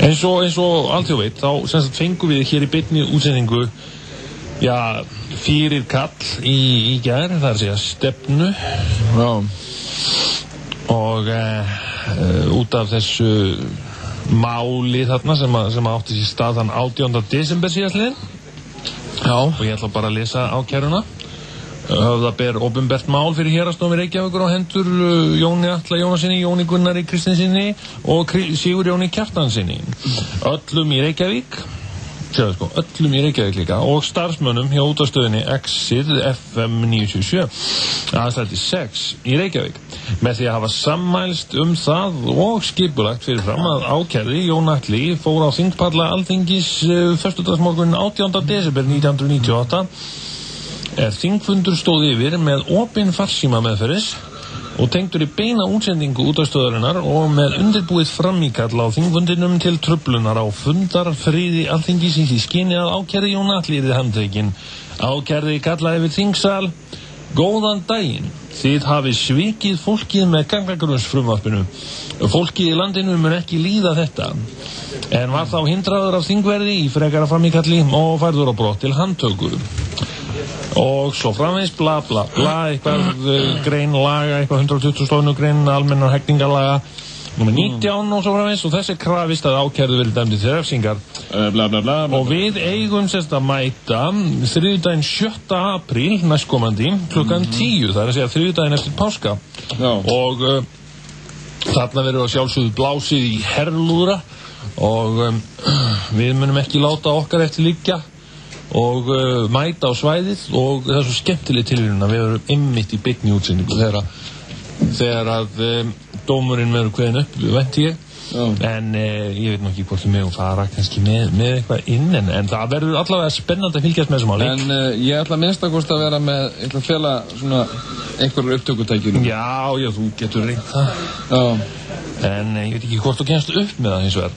Eins og alþjóð veit, þá sem sagt fengum við hér í beinni útsendingu fyrir kall í gær, það er að segja stefnu. Já. Og út af þessu máli þarna sem átti sér stað þann 18. desember síðastliðinn. Já. Og ég ætla bara að lesa ákæruna. Það ber opinbert mál fyrir Héraðsdómi Reykjavíkur á hendur Jóni Atla Jónasinni, Jóni Gunnari Kristinssyni og Sigur Jóni Kjartansinni. Öllum í Reykjavík líka og starfsmönnum hjá útvarpsstöðinni Exit FM 977 aðstætti 6 í Reykjavík með því að hafa sammælst það og skipulagt fyrir fram að ákærði Jón Atli fór á þingpalla Alþingis föstudagsmorgun 18. desember 1998 þingfundur stóð yfir með opin farsíma meðferðis og tengdur í beina útsendingu útvarpsstöðarinnar og með undirbúið framíkall á þingfundinum til truflunar á fundarfriði Alþingis í því skyni að ákærði Jón Atli yrði handtekinn. Ákærði kallaði við þingsal: Góðan daginn, þið hafið svikið fólkið með gagnagrunnsfrumvarpinu. Fólkið í landinu mun ekki líða þetta. En var þá hindraður af þingverði í frekara framíkalli og færður á brott til handtöku. Og svo framvegis bla bla bla, eitthvað grein laga, eitthvað 120 grein almennar hegningarlaga númer 19 og svo framvegis, og þessi krafist að ákærðu verið dæmdir til refsingar. Bla bla bla. Og við eigum sérst að mæta þriðjudaginn 7. apríl næstkomandi klukkan 10, það er að segja þriðjudaginn eftir páska. Já. Og þarna verður að sjálfsögðu blásið í herlúðra og við munum ekki láta okkar eftir liggja og mæta á svæðið, og það er svo skemmtileg tilvíðun að við erum einmitt í beinni útsendingu þegar að dómurinn verður kveðinn upp, vænti ég. Já. En ég veit nú ekki hvort við megum fara kannski með eitthvað inn, en það verður allavega spennandi að fylgjast með þessum máli. En ég ætla að minnsta kosti að vera með, ég ætla að fela svona einhverjum upptökutækjum. Já, þú getur reynt það. Já. En ég veit ekki hvort þú kemst upp með það hins vegar.